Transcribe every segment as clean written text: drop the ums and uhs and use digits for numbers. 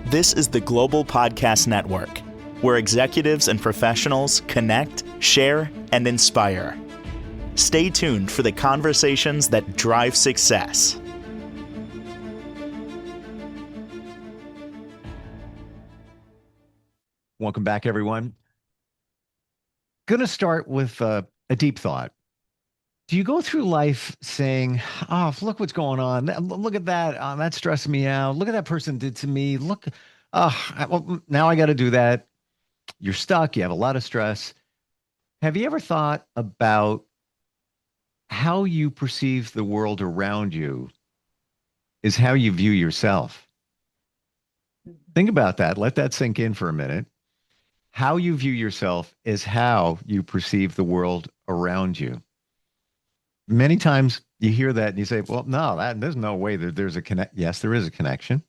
This is the Global Podcast Network, where executives and professionals connect, share, and inspire. Stay tuned for the conversations that drive success. Welcome back, everyone. Going to start with a deep thought. Do you go through life saying, oh, look what's going on. Look at that. That's stressing me out. Look at that person did to me. Look, well, now I got to do that. You're stuck. You have a lot of stress. Have you ever thought about how you perceive the world around you is how you view yourself? Think about that. Let that sink in for a minute. How you view yourself is how you perceive the world around you. Many times you hear that and you say, well, no, there's no way that there's a connect. Yes, there is a connection.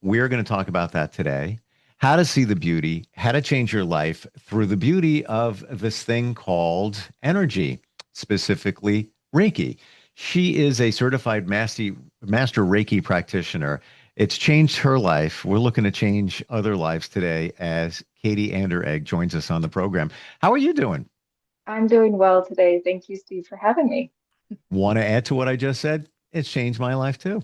We're going to talk about that today. How to see the beauty, how to change your life through the beauty of this thing called energy, specifically Reiki. She is a certified master Reiki practitioner. It's changed her life. We're looking to change other lives today as Katy Anderegg joins us on the program. How are you doing? I'm doing well today. Thank you, Steve, for having me. Want to add to what I just said? It's changed my life too.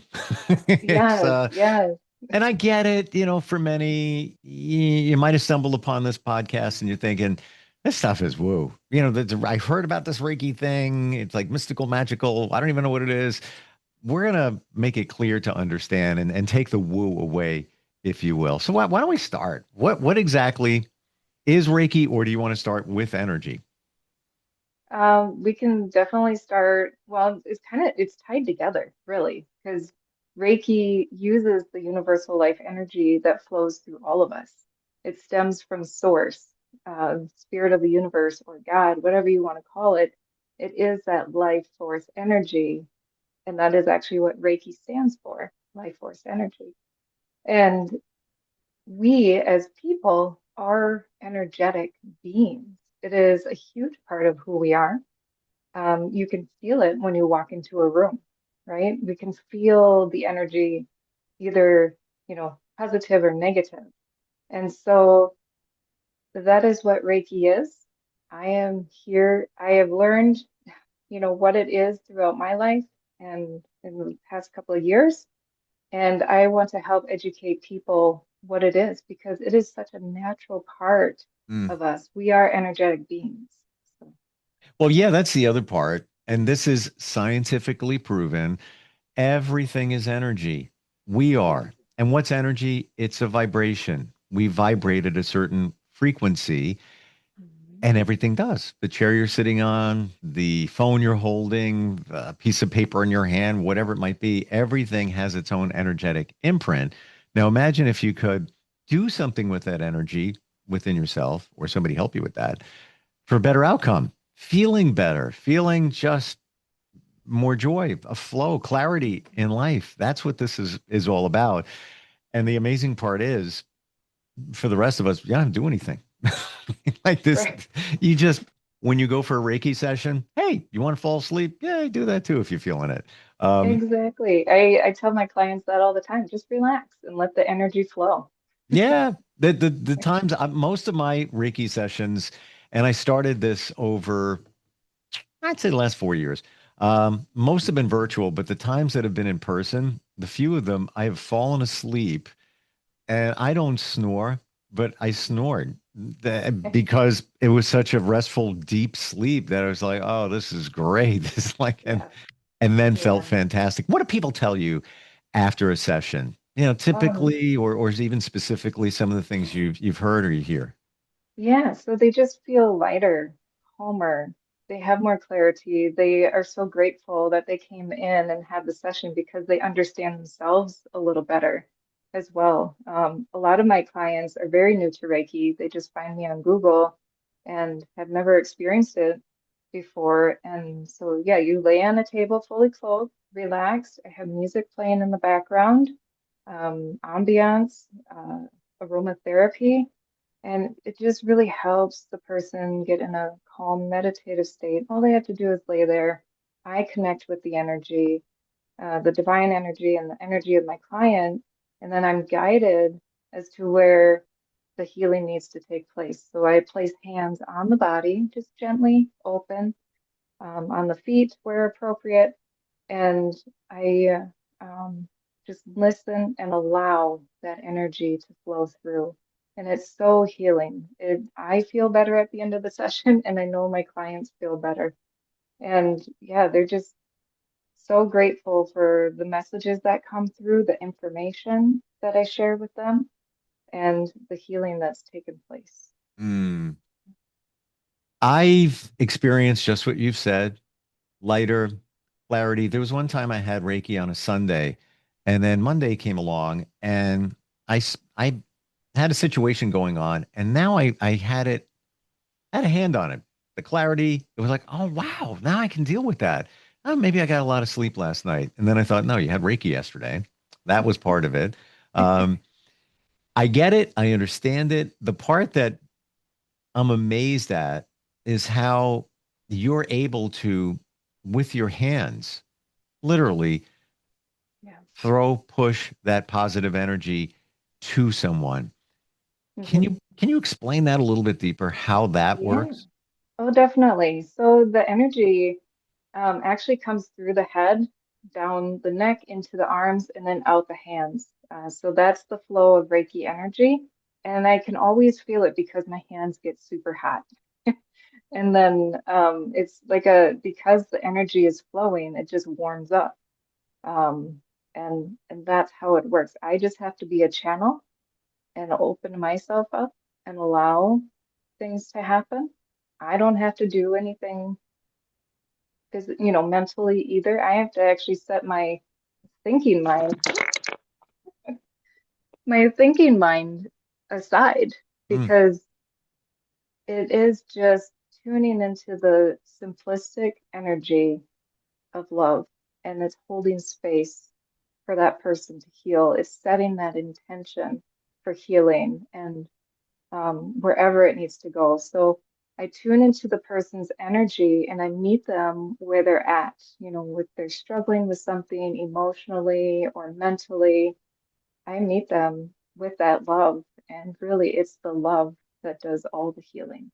Yes. And I get it, for many, you might have stumbled upon this podcast and you're thinking, this stuff is woo. I've heard about this Reiki thing. It's like mystical, magical. I don't even know what it is. We're going to make it clear to understand and take the woo away, if you will. So why don't we start? What exactly is Reiki, or do you want to start with energy? We can definitely start. Well, it's tied together, really, because Reiki uses the universal life energy that flows through all of us. It stems from source, spirit of the universe, or God, whatever you want to call it. It is that life force energy, and that is actually what Reiki stands for, life force energy. And we as people are energetic beings. It is a huge part of who we are. You can feel it when you walk into a room, right? We can feel the energy, either, positive or negative. And so that is what Reiki is. I am here. I have learned, what it is throughout my life and in the past couple of years. And I want to help educate people what it is because it is such a natural part of us. We are energetic beings. So. Well, yeah, that's the other part. And this is scientifically proven. Everything is energy. We are. And what's energy? It's a vibration. We vibrate at a certain frequency, and everything does. The chair you're sitting on, the phone you're holding, a piece of paper in your hand, whatever it might be, everything has its own energetic imprint. Now, imagine if you could do something with that energy within yourself, or somebody help you with that, for a better outcome, feeling better, feeling just more joy, a flow, clarity in life. That's what this is all about. And the amazing part is, for the rest of us, you don't have to do anything. Like this, Right. you just, when you go for a Reiki session, hey, you want to fall asleep? Yeah, do that too if you're feeling it. Exactly. I tell my clients that all the time. Just relax and let the energy flow. Yeah, the times most of my Reiki sessions, and I started this over, I'd say the last 4 years. Most have been virtual, but the times that have been in person, the few of them, I have fallen asleep, and I don't snore, but I snored because it was such a restful, deep sleep that I was like, "Oh, this is great." This is like, Yeah. and then felt Yeah. fantastic. What do people tell you after a session? Um, Typically, or even specifically, some of the things you've heard or you hear. yeah, so they just feel lighter, calmer. They have more clarity. They are so grateful that they came in and had the session because they understand themselves a little better as well. A lot of my clients are very new to Reiki. They just find me on Google and have never experienced it before. And so, yeah, you lay on a table fully clothed, relaxed. I have music playing in the background, ambiance, aromatherapy. And it just really helps the person get in a calm, meditative state. All they have to do is lay there. I connect with the energy, the divine energy and the energy of my client, and then I'm guided as to where the healing needs to take place. So I place hands on the body, just gently open, on the feet where appropriate, and I just listen and allow that energy to flow through. And it's so healing. I feel better at the end of the session, and I know my clients feel better. And yeah, they're just so grateful for the messages that come through, the information that I share with them, and the healing that's taken place. Mm. I've experienced just what you've said, lighter, clarity. There was one time I had Reiki on a Sunday, and then Monday came along, and I had a situation going on, and now I had a hand on it. The clarity, it was like, oh wow, now I can deal with that. Oh, maybe I got a lot of sleep last night, and then I thought, no, you had Reiki yesterday. That was part of it. Um, I get it. I understand it. The part that I'm amazed at is how you're able to, with your hands, literally Yeah. push that positive energy to someone. Can Hmm. you explain that a little bit deeper, how that Yeah. works? Oh, definitely. So the energy actually comes through the head, down the neck, into the arms, and then out the hands. So that's the flow of Reiki energy. And I can always feel it because my hands get super hot. And then it's like because the energy is flowing, it just warms up. Um, and that's how it works. I just have to be a channel and open myself up and allow things to happen. I don't have to do anything because, mentally either. I have to actually set thinking mind, my thinking mind aside Mm. because it is just tuning into the simplistic energy of love, and it's holding space for that person to heal. It's setting that intention for healing and wherever it needs to go. So I tune into the person's energy and I meet them where they're at, if they're struggling with something emotionally or mentally. I meet them with that love. And really, it's the love that does all the healing.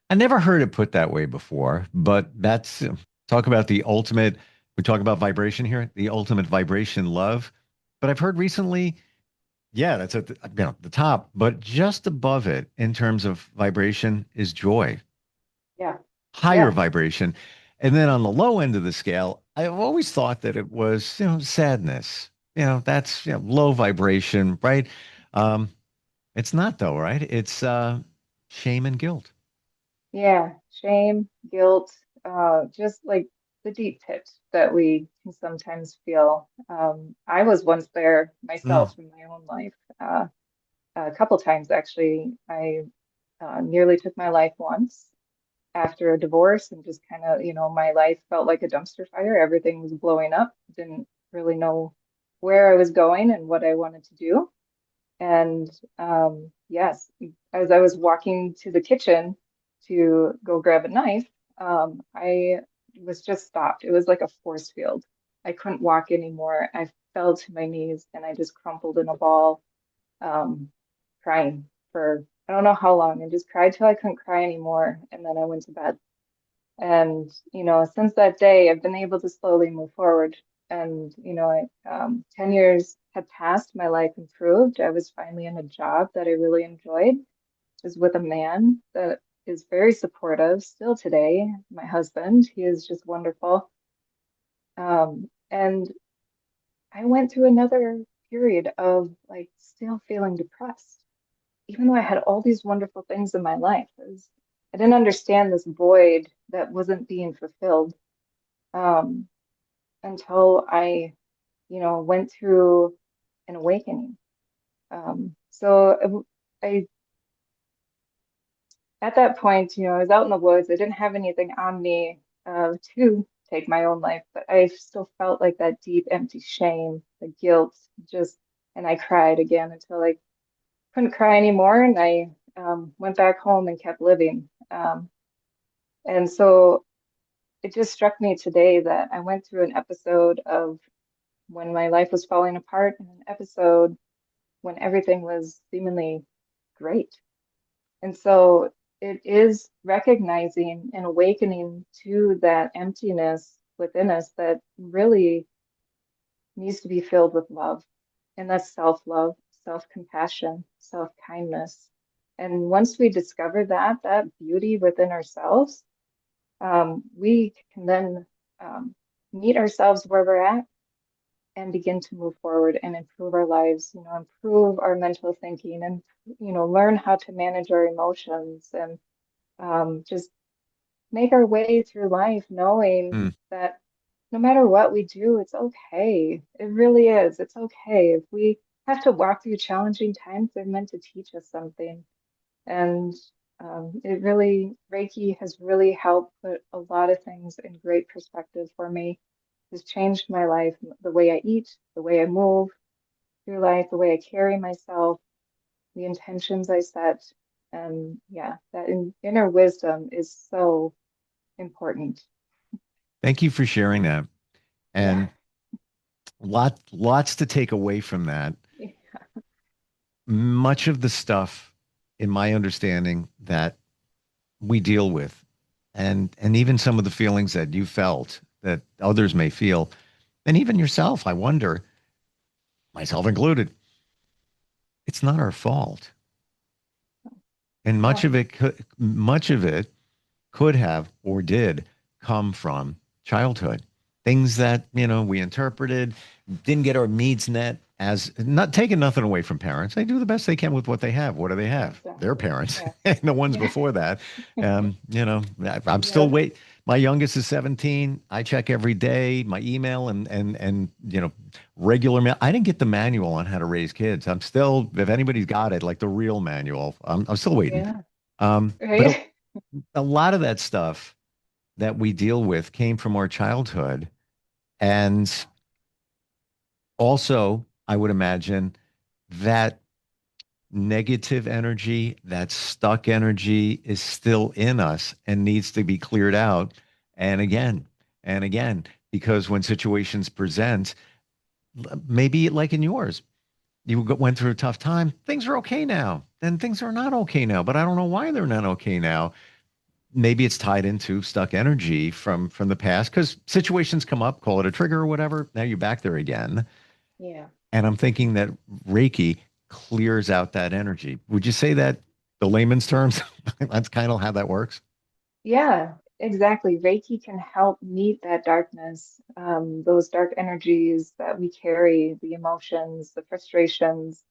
I never heard it put that way before, but that's talk about the ultimate. We talk about vibration here, the ultimate vibration, love. But I've heard recently, yeah, that's at the top, but just above it in terms of vibration is joy, Yeah. higher Yeah. vibration. And then on the low end of the scale, I've always thought that it was, sadness. That's, low vibration, right? Um, it's not though, right? It's shame and guilt. Yeah. Shame, guilt, just like the deep pit that we can sometimes feel. I was once there Mm. myself in my own life. A couple times actually. I nearly took my life once after a divorce and just kind of, my life felt like a dumpster fire. Everything was blowing up. Didn't really know where I was going and what I wanted to do. And yes, as I was walking to the kitchen to go grab a knife, I was just stopped. It was like a force field. I couldn't walk anymore. I fell to my knees and I just crumpled in a ball, um, crying for I don't know how long, and just cried till I couldn't cry anymore. And then I went to bed. And, since that day, I've been able to slowly move forward. And, 10 years had passed, my life improved. I was finally in a job that I really enjoyed. I was with a man that is very supportive still today, my husband. He is just wonderful. And I went through another period of like still feeling depressed even though I had all these wonderful things in my life. I didn't understand this void that wasn't being fulfilled um, until I, went through an awakening. So at that point, I was out in the woods. I didn't have anything on me to take my own life, but I still felt like that deep, empty shame, the guilt, just, and I cried again until I couldn't cry anymore, and I went back home and kept living. And so it just struck me today that I went through an episode of when my life was falling apart, and an episode when everything was seemingly great. And so it is recognizing and awakening to that emptiness within us that really needs to be filled with love. And that's self-love, self-compassion, self-kindness. And once we discover that beauty within ourselves, we can then meet ourselves where we're at and begin to move forward and improve our lives, improve our mental thinking and, learn how to manage our emotions and just make our way through life knowing Mm. that no matter what we do, it's okay. It really is. It's okay. If we have to walk through challenging times, they're meant to teach us something. And Reiki has really helped put a lot of things in great perspective for me. It's changed my life, the way I eat, the way I move through life, the way I carry myself, the intentions I set. And yeah, that inner wisdom is so important. Thank you for sharing that. Yeah. And lots to take away from that. Much of the stuff, in my understanding, that we deal with, and even some of the feelings that you felt that others may feel, and even yourself, I wonder, myself included, it's not our fault. And No. much of it could have or did come from childhood. Things that, we interpreted, didn't get our needs met, as not taking nothing away from parents. They do the best they can with what they have. What do they have? Their Exactly. parents, Yeah. and the ones Yeah. before that. I'm still Yep. wait. My youngest is 17. I check every day my email and regular mail. I didn't get the manual on how to raise kids. I'm still, if anybody's got it, like the real manual, I'm still waiting. Yeah. But Right. a lot of that stuff that we deal with came from our childhood. And also, I would imagine that negative energy, that stuck energy is still in us and needs to be cleared out. And again, because when situations present, maybe like in yours, went through a tough time, things are okay now. Then things are not okay now, but I don't know why they're not okay now. Maybe it's tied into stuck energy from the past because situations come up, call it a trigger or whatever. Now you're back there again. Yeah. And I'm thinking that Reiki clears out that energy. Would you say that the layman's terms, that's kind of how that works? Yeah, exactly. Reiki can help meet that darkness, those dark energies that we carry, the emotions, the frustrations,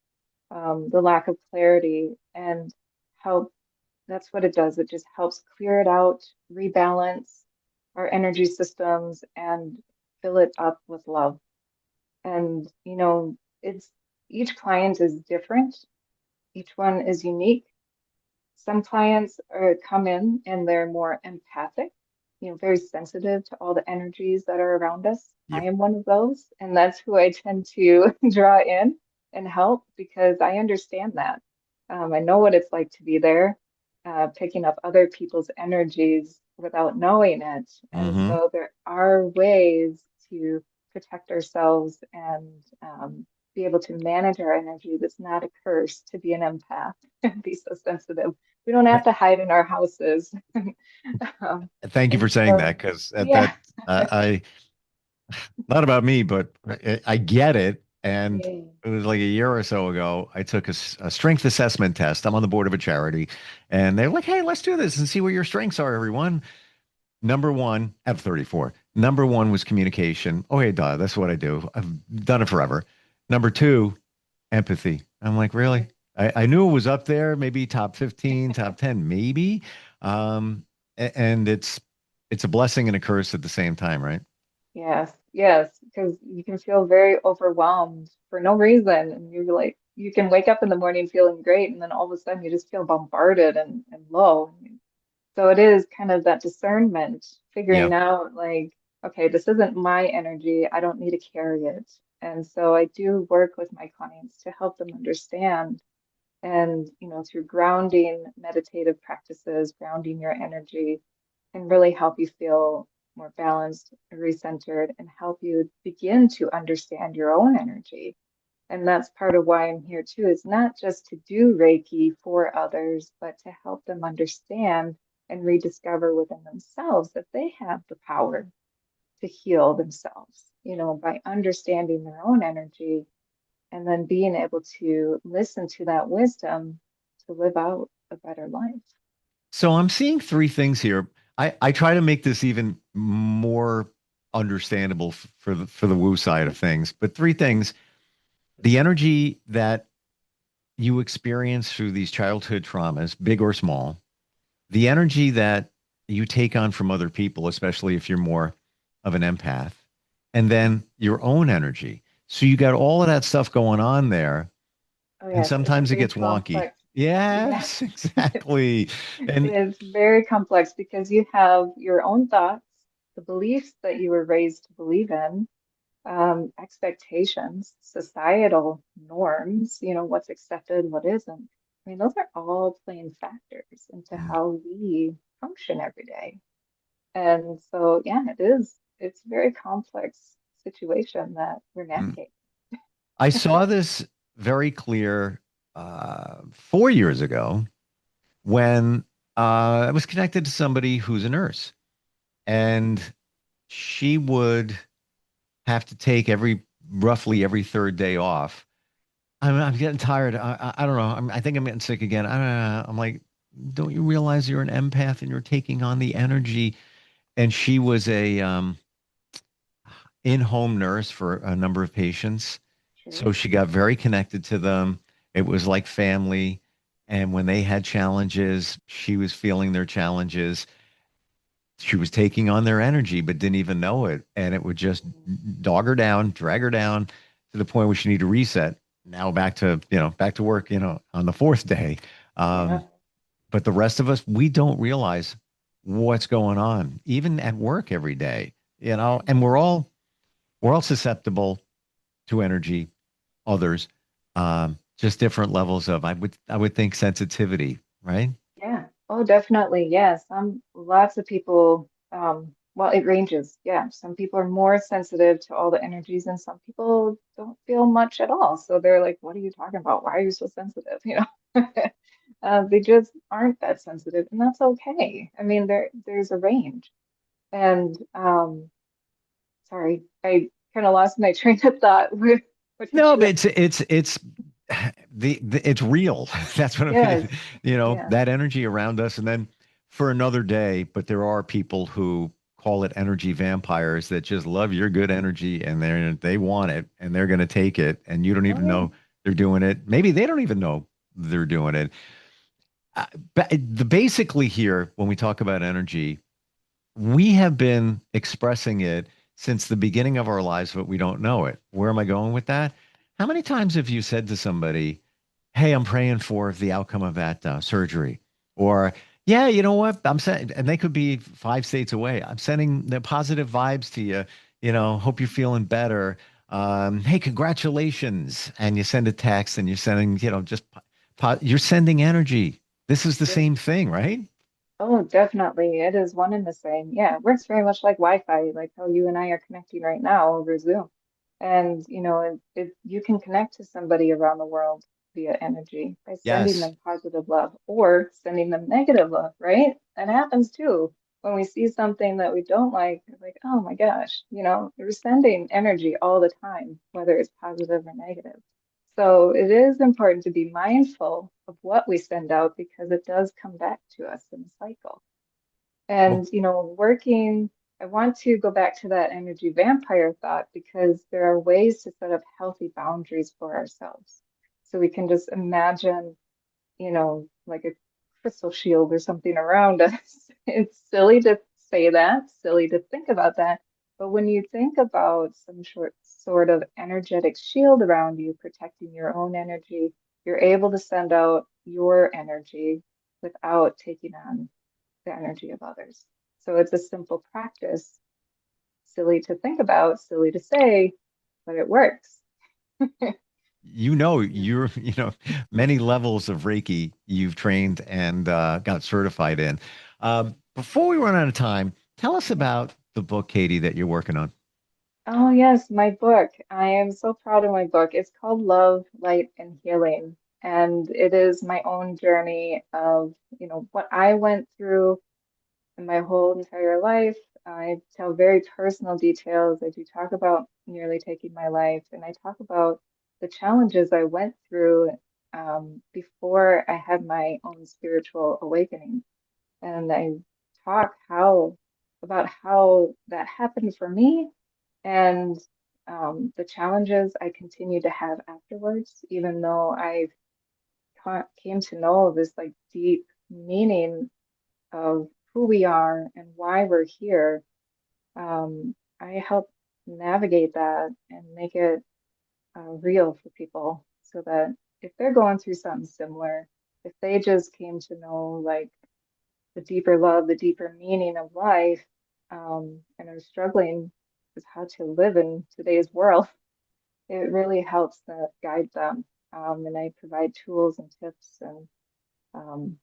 the lack of clarity, and help. That's what it does. It just helps clear it out, rebalance our energy systems, and fill it up with love. And, it's each client is different. Each one is unique. Some clients come in and they're more empathic, very sensitive to all the energies that are around us. I Yep. am one of those, and that's who I tend to draw in and help because I understand that. I know what it's like to be there, picking up other people's energies without knowing it. And Mm-hmm. so there are ways to protect ourselves and be able to manage our energy that's not a curse to be an empath and be so sensitive. We don't have to hide in our houses. Thank you And for saying so, that because yeah, I not about me, but I get it. And yeah, it was like a year or so ago, I took a strength assessment test. I'm on the board of a charity, and they're like, "Hey, let's do this and see where your strengths are, everyone." Number one out of 34. Number one was communication. Oh, hey, duh, that's what I do. I've done it forever. Number two, empathy. I'm like, really? I knew it was up there, maybe top 15, top 10, maybe. And it's a blessing and a curse at the same time, right? yes, yes, because you can feel very overwhelmed for no reason. And you're like, you can wake up in the morning feeling great, and then all of a sudden you just feel bombarded and low. So it is kind of that discernment, Yeah. figuring out like, okay, this isn't my energy. I don't need to carry it. And so I do work with my clients to help them understand. And, through grounding meditative practices, grounding your energy can really help you feel more balanced, recentered, and help you begin to understand your own energy. And that's part of why I'm here too. It's not just to do Reiki for others, but to help them understand and rediscover within themselves that they have the power to heal themselves, by understanding their own energy and then being able to listen to that wisdom to live out a better life. So I'm seeing three things here. I try to make this even more understandable for the woo side of things, but three things. The energy that you experience through these childhood traumas, big or small, the energy that you take on from other people, especially if you're more of an empath, and then your own energy. So you got all of that stuff going on there, Oh, and yes, it's sometimes it very gets wonky. complex. Yeah, Yes, exactly. And it's very complex because you have your own thoughts, the beliefs that you were raised to believe in, expectations, societal norms, what's accepted, what isn't. I mean, those are all playing factors into how we function every day. And so, yeah, it's a very complex situation that we're mm, navigating. I saw this very clear 4 years ago when I was connected to somebody who's a nurse, and she would have to take roughly every third day off. I'm getting tired. I don't know. I think I'm getting sick again. I don't know. I'm like, don't you realize you're an empath and you're taking on the energy? And she was a in-home nurse for a number of patients. So Sure. she got very connected to them. It was like family. And when they had challenges, she was feeling their challenges. She was taking on their energy, but didn't even know it. And it would just dog her down, drag her down to the point where she needed to reset. Now back to work, on the fourth day. Yeah. Um, but the rest of us, we don't realize what's going on, even at work every day, and we're all susceptible to energy, others, just different levels of, I would think, sensitivity, right? Yeah. Oh, definitely. Yes. Lots of people, well, it ranges. Yeah. Some people are more sensitive to all the energies and some people don't feel much at all. So they're like, what are you talking about? Why are you so sensitive? They just aren't that sensitive, and that's okay. I mean, there's a range. And sorry, I kind of lost my train of thought with what did No, you but ask? it's it's real. That's what I mean. Yes. Yeah. That energy around us, and then for another day. But there are people who call it energy vampires that just love your good energy, and they want it, and they're going to take it, and you don't Oh, even yeah. know they're doing it. Maybe they don't even know they're doing it. But basically here, when we talk about energy, we have been expressing it since the beginning of our lives, but we don't know it. Where am I going with that? How many times have you said to somebody, "Hey, I'm praying for the outcome of that surgery," or "Yeah, you know what? I'm saying," and they could be 5 states away. "I'm sending the positive vibes to you. Hope you're feeling better. Hey, congratulations!" And you send a text, and you're sending, just you're sending energy. This is the Yeah. same thing, right? Oh, definitely. It is one and the same. Yeah, it works very much like Wi-Fi, like how you and I are connecting right now over Zoom. And, if you can connect to somebody around the world via energy by sending Yes. them positive love or sending them negative love, right? That happens too. When we see something that we don't like, it's like, oh my gosh, we're sending energy all the time, whether it's positive or negative. So it is important to be mindful of what we send out because it does come back to us in a cycle. Well, And, I want to go back to that energy vampire thought because there are ways to set up healthy boundaries for ourselves. So we can just imagine, like a crystal shield or something around us. It's silly to say that, silly to think about that. But when you think about some sort of energetic shield around you, protecting your own energy, you're able to send out your energy without taking on the energy of others. So it's a simple practice, silly to think about, silly to say, but it works. you're, many levels of Reiki you've trained and got certified in. Before we run out of time, tell us Yeah. about the book, Katie, that you're working on. Oh, yes, my book. I am so proud of my book. It's called Love, Light, and Healing. And it is my own journey of, what I went through in my whole entire life. I tell very personal details. I do talk about nearly taking my life, and I talk about the challenges I went through before I had my own spiritual awakening. And I talk how about how that happened for me and the challenges I continue to have afterwards, even though I came to know this like deep meaning of who we are and why we're here. I help navigate that and make it real for people so that if they're going through something similar, if they just came to know like the deeper love, the deeper meaning of life, and are struggling with how to live in today's world, it really helps that guide them. And I provide tools and tips and um,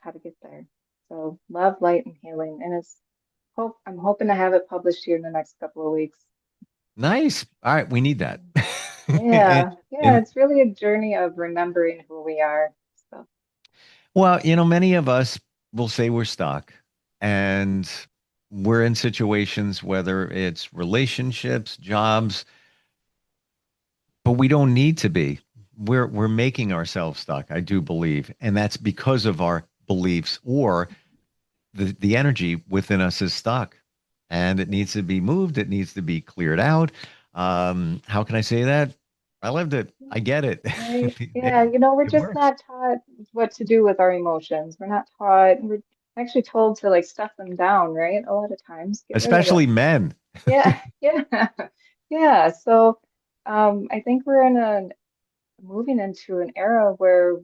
how to get there. So love, light, and healing. And I'm hoping to have it published here in the next couple of weeks. Nice. All right, we need that. and, Yeah, yeah, and it's really a journey of remembering who we are. So well, many of us will say we're stuck and we're in situations, whether it's relationships, jobs, but we don't need to be. We're making ourselves stuck, I do believe. And that's because of our beliefs or the energy within us is stuck and it needs to be moved. It needs to be cleared out. How can I say that? I lived it. I get it. right, It, yeah, we're it just works. not taught what to do with our emotions. We're not taught. We're actually told to like stuff them down, right? A lot of times, get rid of Especially them. men. Yeah, yeah, yeah. So, I think we're moving into an era where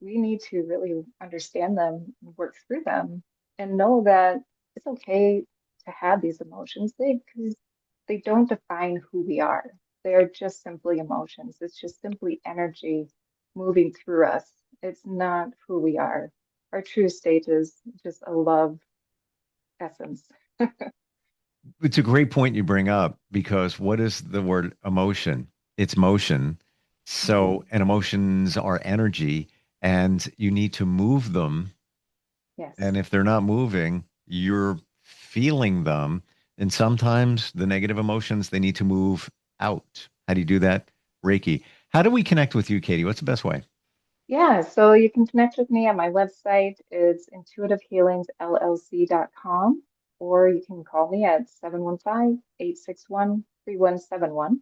we need to really understand them, work through them, and know that it's okay to have these emotions. Because they don't define who we are. They are just simply emotions. It's just simply energy moving through us. It's not who we are. Our true state is just a love essence. It's a great point you bring up because what is the word emotion? It's motion. So, Mhm. and emotions are energy, and you need to move them. Yes. And if they're not moving, you're feeling them. And sometimes the negative emotions, they need to move out. How do you do that? Reiki. How do we connect with you, Katie? What's the best way? Yeah, so you can connect with me on my website. It's intuitivehealingsllc.com, or you can call me at 715-861-3171.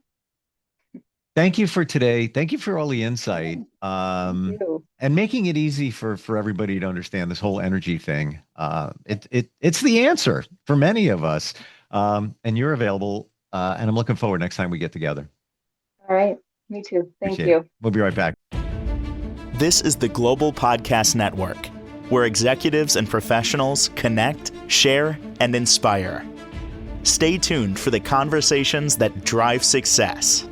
Thank you for today. Thank you for all the Yeah, insight. thank you. And making it easy for everybody to understand this whole energy thing. It's the answer for many of us. And you're available. And I'm looking forward next time we get together. All right, me too. Thank Appreciate it. you. We'll be right back. This is the Global Podcast Network, where executives and professionals connect, share, and inspire. Stay tuned for the conversations that drive success.